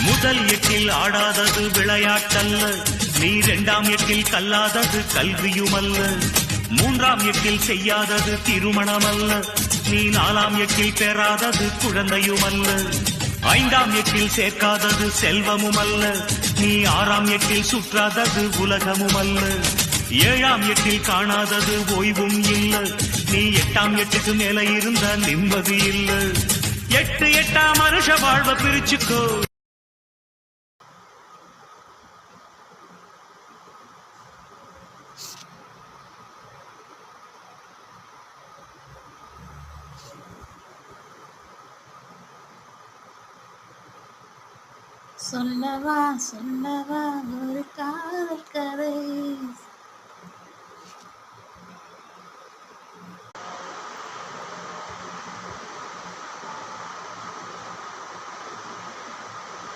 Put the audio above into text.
முதல் எட்டில் ஆடாதது விளையாட்டல்ல, நீ இரண்டாம் எட்டில் கல்லாதது கல்வியுமல்ல. மூன்றாம் எட்டில் செய்யாதது திருமணமல்ல, நீ நாலாம் எட்டில் பெறாதது குழந்தையுமல்ல. ஐந்தாம் எட்டில் சேர்க்காதது செல்வமுமல்ல, நீ ஆறாம் எட்டில் சுற்றாதது உலகமுமல்ல. ஏழாம் எட்டில் காணாதது ஓய்வும் இல்ல, நீ எட்டாம் எட்டுக்கு மேல இருந்த நிம்மதி இல்ல. எட்டு எட்டாம் மனுஷ வாழ்வ பிரிச்சுக்கோ. சொல்லவா சொல்லவா ஒரு காதல் கதை,